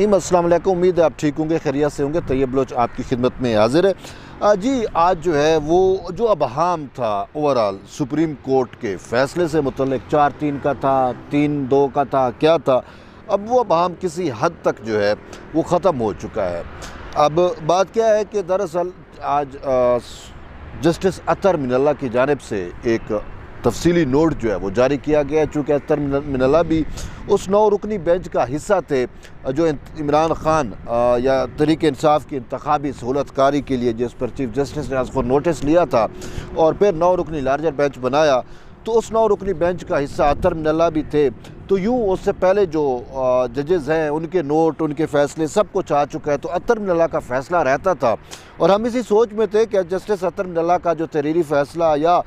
अस्सलाम वालेकुम, उम्मीद है आप ठीक होंगे, खैरियत से होंगे। तैयब बलोच आपकी खिदमत में हाजिर है। जी, आज जो है वो जो अबहाम था ओवरऑल सुप्रीम कोर्ट के फ़ैसले से मुतल्लिक 4-3 का था, 3-2 का था, क्या था, अब वो अबहाम किसी हद तक जो है वो ख़त्म हो चुका है। अब बात क्या है कि दरअसल आज जस्टिस अतर मिनल्ला की जानिब से एक तफसीली नोट जो है वो जारी किया गया है। चूँकि अतर मिनल्ला भी उस 9 रुकनी बेंच का हिस्सा थे जो इमरान खान या तहरीक इंसाफ की इंतखाबी सहूलतकारी के लिए जिस पर चीफ जस्टिस ने उसको नोटिस लिया था और फिर 9 रुकनी लार्जर बेंच बनाया, तो उस 9 रुकनी बेंच का हिस्सा अतर मिनल्ला भी थे। तो यूँ उससे पहले जो जजेज़ हैं उनके नोट, उनके फ़ैसले सब कुछ आ चुका है, तो अतर मिनल्ला का फ़ैसला रहता था। और हम इसी सोच में थे कि जस्टिस अतर मिनल्ला का जो तहरीरी फ़ैसला या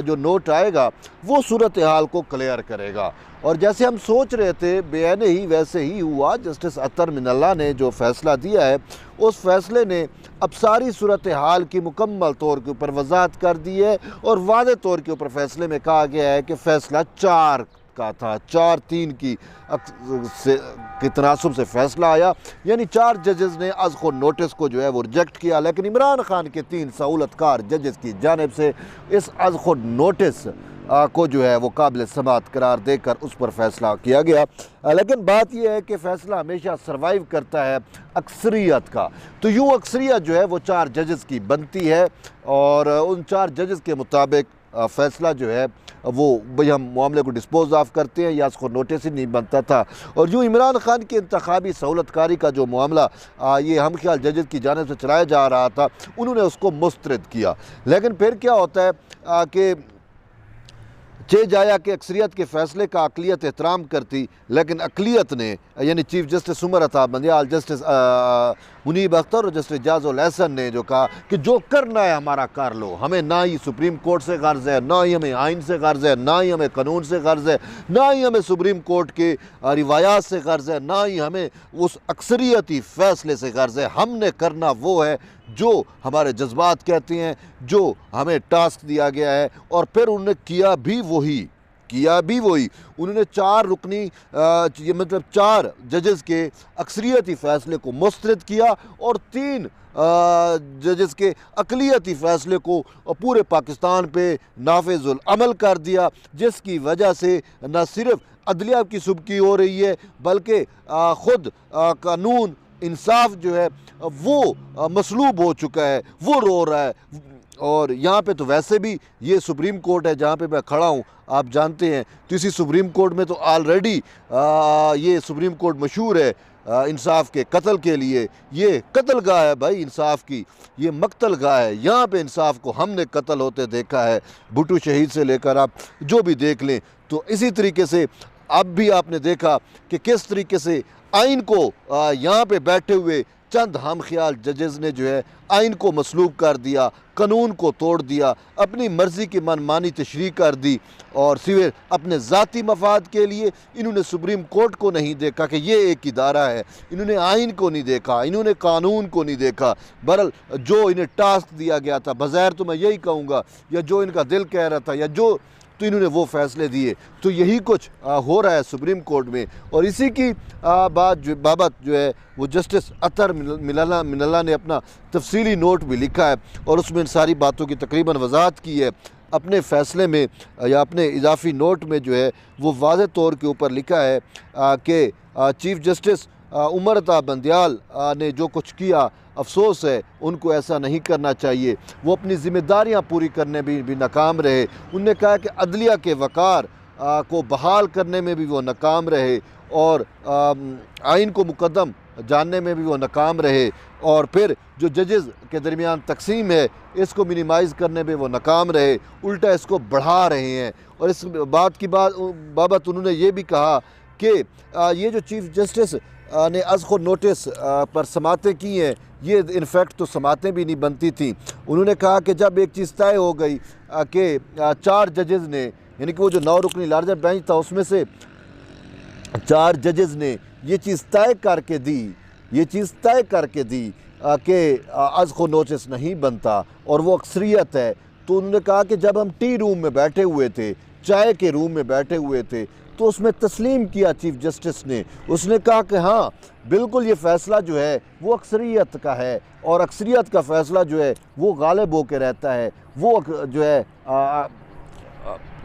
जो नोट आएगा वो सूरत हाल को क्लियर करेगा। और जैसे हम सोच रहे थे बेआने ही वैसे ही हुआ। जस्टिस अतर मिनल्ला ने जो फ़ैसला दिया है उस फ़ैसले ने अब सारी सूरत हाल की मुकम्मल तौर के ऊपर वजाहत कर दी है और वाज़ेह तौर के ऊपर फ़ैसले में कहा गया है कि फ़ैसला 4 का था, 4-3 की तनासुब से फ़ैसला आया, यानी 4 जजेज़ ने अज़ख़ुर नोटिस को जो है वो रिजेक्ट किया। लेकिन इमरान खान के 3 सहूलतकार जजेज़ की जानिब से इस अज़ख़ुर नोटिस को जो है वो काबिल समात करार देकर उस पर फ़ैसला किया गया। लेकिन बात यह है कि फ़ैसला हमेशा सर्वाइव करता है अक्सरियत का। तो यूँ अक्सरियत जो है वो 4 जजेज़ की बनती है और उन 4 जजेज़ के मुताबिक फ़ैसला जो है वो भाई हम मामले को डिस्पोज ऑफ करते हैं या उसको नोटिस ही नहीं बनता था। और यूँ इमरान खान की इंतखाबी सहूलतकारी का जो मामला ये हम ख्याल जजेज़ की जानिब से चलाया जा रहा था, उन्होंने उसको मुस्तरद किया। लेकिन फिर क्या होता है कि चे जाया कि अक्सरियत के फ़ैसले का अक़लियत एहतराम करती, लेकिन अक़लियत ने यानी chief justice Umar Ata Bandial, justice Munib Akhtar और जस्टिस जाजुल एहसन ने जो कहा कि जो करना है हमारा कर लो, हमें ना ही सुप्रीम कोर्ट से गर्ज़ है, ना ही हमें आइन से गर्ज़ है, ना ही हमें कानून से गर्ज़ है, ना ही हमें सुप्रीम कोर्ट के रिवायात से गर्ज़ है, ना ही हमें उस अक्सरियती फ़ैसले से गर्ज़ है। हमने करना वो है जो हमारे जज्बात कहते हैं, जो हमें टास्क दिया गया है। और फिर उन्होंने किया भी वही। उन्होंने 4 रुकनी मतलब 4 जजेज़ के अक्सरियती फ़ैसले को मुस्तरद किया और 3 जजेज़ के अक़लियती फ़ैसले को पूरे पाकिस्तान पे नाफिज़ुल अमल कर दिया, जिसकी वजह से न सिर्फ अदलिया की सुबकी हो रही है बल्कि ख़ुद कानून इंसाफ जो है वो मसलूब हो चुका है, वो रो रहा है। और यहाँ पे तो वैसे भी ये सुप्रीम कोर्ट है जहाँ पे मैं खड़ा हूँ, आप जानते हैं। तो इसी सुप्रीम कोर्ट में तो ऑलरेडी ये सुप्रीम कोर्ट मशहूर है इंसाफ के कत्ल के लिए। ये कत्ल गाह है भाई इंसाफ की, ये मकतल गाह है। यहाँ पे इंसाफ को हमने कत्ल होते देखा है, भुट्टो शहीद से लेकर आप जो भी देख लें। तो इसी तरीके से अब भी आपने देखा कि किस तरीके से आइन को यहाँ पे बैठे हुए चंद हम ख्याल जजेज़ ने जो है आइन को मसलूब कर दिया, कानून को तोड़ दिया, अपनी मर्ज़ी की मनमानी तशरीह कर दी और सिर्फ अपने ज़ाती मफाद के लिए इन्होंने सुप्रीम कोर्ट को नहीं देखा कि ये एक इदारा है, इन्होंने आइन को नहीं देखा, इन्होंने कानून को नहीं देखा। बहरहाल जो इन्हें टास्क दिया गया था, बज़ाहिर तो मैं यही कहूँगा, या जो इनका दिल कह रहा था, या जो तो इन्होंने वो फ़ैसले दिए। तो यही कुछ हो रहा है सुप्रीम कोर्ट में। और इसी की बाबत जो है वो जस्टिस अतर मिनल्ला ने अपना तफसीली नोट भी लिखा है और उसमें इन सारी बातों की तकरीबन वजाहत की है। अपने फ़ैसले में या अपने इजाफी नोट में जो है वो वाज़ेह तौर के ऊपर लिखा है कि चीफ जस्टिस उमर अता बंदियाल ने जो कुछ किया अफसोस है, उनको ऐसा नहीं करना चाहिए। वो अपनी ज़िम्मेदारियां पूरी करने भी नाकाम रहे। उनने कहा कि अदलिया के वक़ार को बहाल करने में भी वो नाकाम रहे और आइन को मुकद्दम जानने में भी वो नाकाम रहे। और फिर जो जजेज़ के दरमियान तकसीम है इसको मिनिमाइज़ करने में वो नाकाम रहे, उल्टा इसको बढ़ा रहे हैं। और इस बात की बाबत उन्होंने ये भी कहा कि ये जो चीफ जस्टिस ने अज़ख़ुर नोटिस पर समातें की हैं, ये इनफैक्ट तो समातें भी नहीं बनती थी। उन्होंने कहा कि जब एक चीज़ तय हो गई कि 4 जजेज़ ने, यानी कि वो जो 9 रुकनी लार्जर बेंच था उसमें से 4 जजेज़ ने ये चीज़ तय करके दी कि अज़ख़ुर नोटिस नहीं बनता और वो अक्सरियत है। तो उन्होंने कहा कि जब हम टी रूम में बैठे हुए थे, चाय के रूम में बैठे हुए थे, तो उसमें तस्लीम किया चीफ जस्टिस ने। उसने कहा कि हाँ बिल्कुल ये फ़ैसला जो है वो अक्सरियत का है और अक्सरियत का फ़ैसला जो है वो गालिब होकर रहता है, वो जो है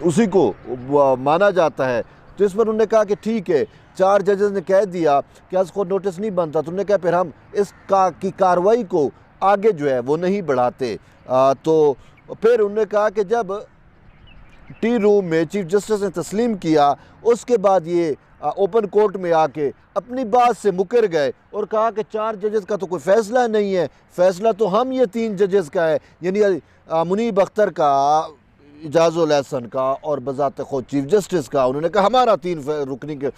उसी को माना जाता है। तो इस पर उन्होंने कहा कि ठीक है, 4 जजेस ने कह दिया कि आज को नोटिस नहीं बनता, तो उन्होंने कहा फिर हम इस की कार्रवाई को आगे जो है वो नहीं बढ़ाते। तो फिर उन्होंने कहा कि जब टी रूम में चीफ जस्टिस ने तस्लीम किया, उसके बाद ये ओपन कोर्ट में आके अपनी बात से मुकर गए और कहा कि 4 जजेस का तो कोई फ़ैसला नहीं है, फ़ैसला तो हम ये 3 जजेस का है, यानी मुनीब अख्तर का, इजाज़ुल एहसन का और बज़ात ख़ुद चीफ जस्टिस का। उन्होंने कहा हमारा 3 रुकनी के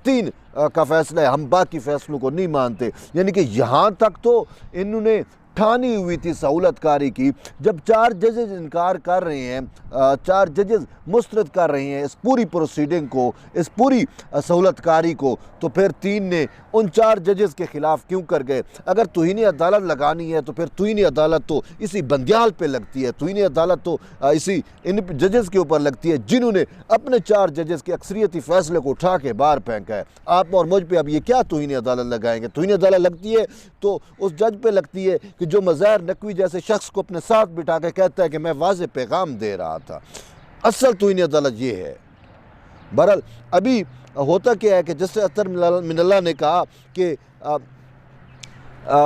3 का फ़ैसला है, हम बाकी फ़ैसलों को नहीं मानते। यानी कि यहाँ तक तो इन्होंने ठानी हुई थी सहूलतकारी की। जब 4 जजेस इनकार कर रहे हैं, 4 जजेस मुस्तरद कर रहे हैं इस पूरी प्रोसीडिंग को, इस पूरी सहूलतकारी को, तो फिर 3 ने उन 4 जजेस के ख़िलाफ़ क्यों कर गए? अगर तौहीन अदालत लगानी है तो फिर तौहीन अदालत तो इसी बंदियाल पे लगती है, तौहीन अदालत तो इसी इन जजेस के ऊपर लगती है जिन्होंने अपने 4 जजेस के अक्सरियती फ़ैसले को उठा के बाहर फेंका है। आप और मुझ पे अब ये क्या तौहीन अदालत लगाएंगे? तौहीन अदालत लगती है तो उस जज पे लगती है कि जो मज़ाहिर नकवी जैसे शख्स को अपने साथ बिठा के कहता है कि मैं वाज़ेह पैगाम दे रहा था। असल तौहीन अदालत ये है। बहरहाल अभी होता क्या है कि जस्टिस अतर मिनल्ला ने कहा कि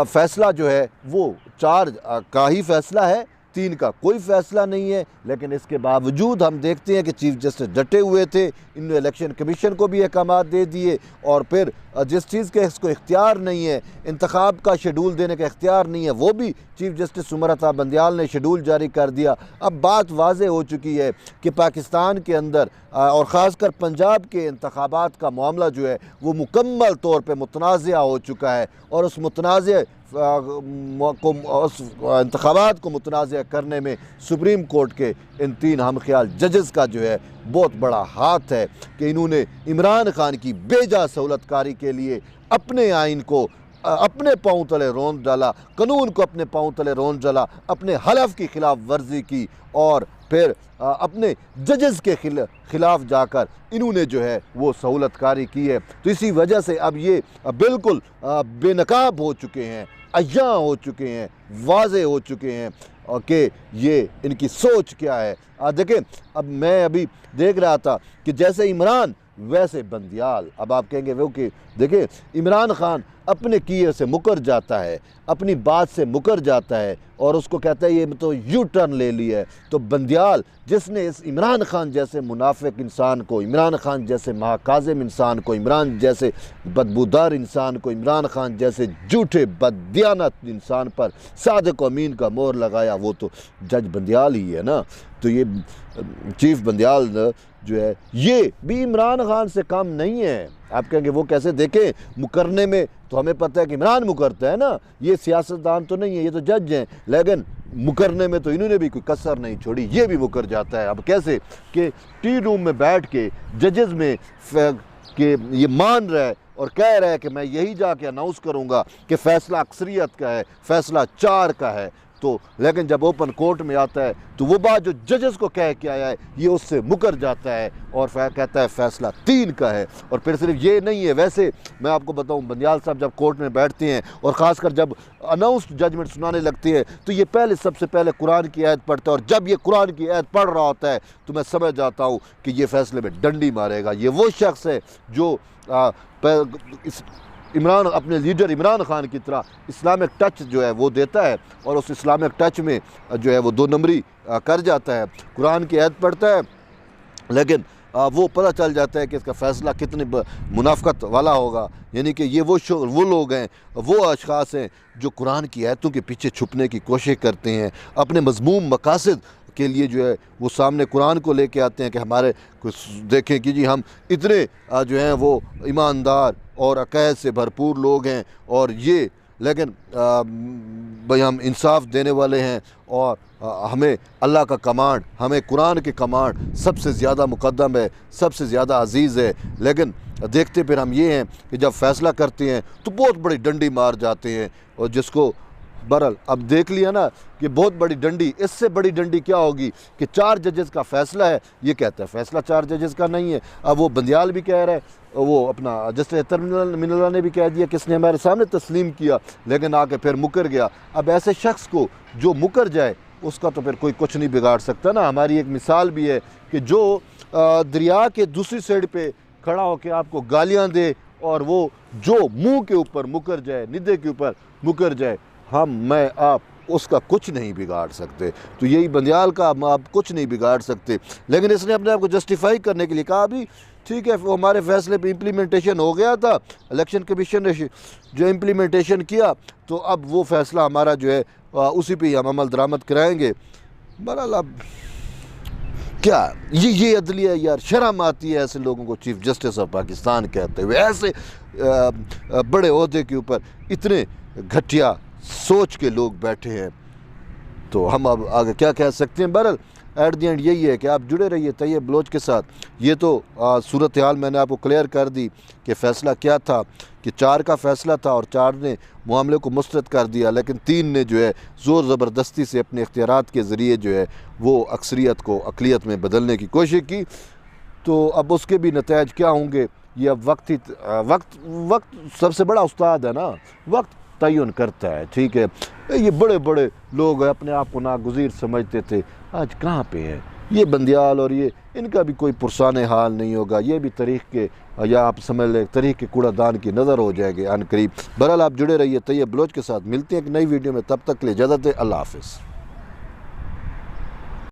फ़ैसला जो है वो 4 का ही फ़ैसला है, 3 का कोई फ़ैसला नहीं है। लेकिन इसके बावजूद हम देखते हैं कि चीफ जस्टिस डटे हुए थे, इन्होंने इलेक्शन कमीशन को भी अहकामात दे दिए और फिर जिस चीज़ के इसको इख्तियार नहीं है, इंतखाब का शेड्यूल देने का इख्तियार नहीं है, वो भी चीफ जस्टिस उमर अता बंदियाल ने शेड्यूल जारी कर दिया। अब बात वाज़ेह हो चुकी है कि पाकिस्तान के अंदर और ख़ासकर पंजाब के इंतखाबात का मामला जो है वो मुकम्मल तौर पर मुतनाज़ा हो चुका है और उस मुतनाज़ को उस इंतखाबात को मुतनाज़ करने में सुप्रीम कोर्ट के इन 3 हम ख्याल जजेस का जो है बहुत बड़ा हाथ है कि इन्होंने इमरान खान की बेजा सहूलतकारी के लिए अपने आइन को अपने पाँव तले रौंद डाला, कानून को अपने पाँव तले रौंद डाला, अपने हलफ की खिलाफ वर्जी की और फिर अपने जजेस के खिलाफ जाकर इन्होंने जो है वो सहूलतकारी की है। तो इसी वजह से अब ये बिल्कुल बेनकाब हो चुके हैं, अय्या हो चुके हैं, वाज़ेह हो चुके हैं कि ये इनकी सोच क्या है। देखें, अब मैं अभी देख रहा था कि जैसे इमरान वैसे बंदियाल। अब आप कहेंगे वो कि देखिए इमरान खान अपने किए से मुकर जाता है, अपनी बात से मुकर जाता है और उसको कहता है ये तो यू टर्न ले लिया है। तो बंदियाल जिसने इस इमरान खान जैसे मुनाफिक इंसान को, इमरान खान जैसे महाकाज़िम इंसान को, इमरान जैसे बदबूदार इंसान को, इमरान खान जैसे झूठे बददियानत इंसान पर सादिक अमीन का मोहर लगाया, वो तो जज बंदियाल ही है ना। तो ये चीफ बंदियाल जो है ये भी इमरान खान से कम नहीं है। आप कहेंगे वो कैसे? देखें, मुकरने में तो हमें पता है कि इमरान मुकरता है ना, ये सियासतदान तो नहीं है, ये तो जज हैं, लेकिन मुकरने में तो इन्होंने भी कोई कसर नहीं छोड़ी, ये भी मुकर जाता है। अब कैसे कि टी रूम में बैठ के जजेस में कि ये मान रहा है और कह रहा है कि मैं यही जाके अनाउंस करूँगा कि फ़ैसला अक्सरियत का है, फ़ैसला 4 का है। तो लेकिन जब ओपन कोर्ट में आता है तो वो बात जो जजेस को कह के आया है ये उससे मुकर जाता है और कहता है फ़ैसला 3 का है। और फिर सिर्फ ये नहीं है, वैसे मैं आपको बताऊं, बंदियाल साहब जब कोर्ट में बैठते हैं और ख़ासकर जब अनाउंस्ड जजमेंट सुनाने लगती है तो ये सबसे पहले कुरान की आयत पढ़ता है और जब ये कुरान की आयत पढ़ रहा होता है तो मैं समझ जाता हूँ कि ये फ़ैसले में डंडी मारेगा। ये वो शख्स है जो इमरान अपने लीडर इमरान खान की तरह इस्लामिक टच जो है वो देता है और उस इस्लामिक टच में जो है वो 2 नंबरी कर जाता है। कुरान की आयत पढ़ता है लेकिन वो पता चल जाता है कि इसका फ़ैसला कितने मुनाफ़क़त वाला होगा। यानी कि ये वो लोग हैं, वो अशख़ास हैं जो कुरान की आयतों के पीछे छुपने की कोशिश करते हैं, अपने मज़मूम मकासद के लिए जो है वो सामने कुरान को लेके आते हैं कि हमारे कुछ देखें कि जी हम इतने जो हैं वो ईमानदार और अक़ैद से भरपूर लोग हैं और ये, लेकिन भाई हम इंसाफ देने वाले हैं और हमें अल्लाह का कमांड, हमें कुरान के कमांड सबसे ज़्यादा मुक़द्दम है, सबसे ज़्यादा अजीज़ है। लेकिन देखते फिर हम ये हैं कि जब फ़ैसला करते हैं तो बहुत बड़ी डंडी मार जाते हैं और जिसको बहरहाल अब देख लिया ना कि बहुत बड़ी डंडी, इससे बड़ी डंडी क्या होगी कि 4 जजेस का फैसला है, ये कहता है फैसला 4 जजेस का नहीं है। अब वो बंदियाल भी कह रहा है, वो अपना जस्टिस अतर मिनल्ला ने भी कह दिया, किसने हमारे सामने तस्लीम किया लेकिन आके फिर मुकर गया। अब ऐसे शख्स को जो मुकर जाए उसका तो फिर कोई कुछ नहीं बिगाड़ सकता ना। हमारी एक मिसाल भी है कि जो दरिया के दूसरी साइड पे खड़ा होकर आपको गालियाँ दे और वो जो मुंह के ऊपर मुकर जाए, निदे के ऊपर मुकर जाए, मैं आप उसका कुछ नहीं बिगाड़ सकते। तो यही बंदियाल का, आप कुछ नहीं बिगाड़ सकते। लेकिन इसने अपने आप को जस्टिफाई करने के लिए कहा भी ठीक है, वो हमारे फैसले पे इम्प्लीमेंटेशन हो गया था, इलेक्शन कमीशन ने जो इम्प्लीमेंटेशन किया तो अब वो फैसला हमारा जो है उसी पे ही हम अमल दरामद कराएंगे। बहरहाल अब क्या ये अदलिया यार, शर्म आती है ऐसे लोगों को चीफ जस्टिस ऑफ पाकिस्तान कहते हुए, ऐसे बड़े ओहदे के ऊपर इतने घटिया सोच के लोग बैठे हैं। तो हम अब आगे क्या कह सकते हैं। बहरहाल एट द एंड यही है कि आप जुड़े रहिए तैयब बलोच के साथ। ये तो सूरत हाल मैंने आपको क्लियर कर दी कि फ़ैसला क्या था, कि 4 का फ़ैसला था और 4 ने मामले को मुस्तरद कर दिया, लेकिन 3 ने जो है ज़ोर ज़बरदस्ती से अपने इख्तियारात के ज़रिए जो है वो अक्सरियत को अक़लियत में बदलने की कोशिश की। तो अब उसके भी नतायज क्या होंगे ये अब वक्त सबसे बड़ा उस्ताद है ना, वक्त तयन करता है। ठीक है, ये बड़े बड़े लोग अपने आप को नागुज़ीर समझते थे, आज कहाँ पे हैं ये बंदियाल, और ये इनका भी कोई पुरसाने हाल नहीं होगा, ये भी तारीख़ के, या आप समझ लें तारीख़ के कूड़ादान की नज़र हो जाएंगे अन करीब। बहरहाल आप जुड़े रहिए तैयब बलोच के साथ। मिलते हैं एक नई वीडियो में, तब तक के लिए इजाज़त है, अल्लाह हाफ़िज़।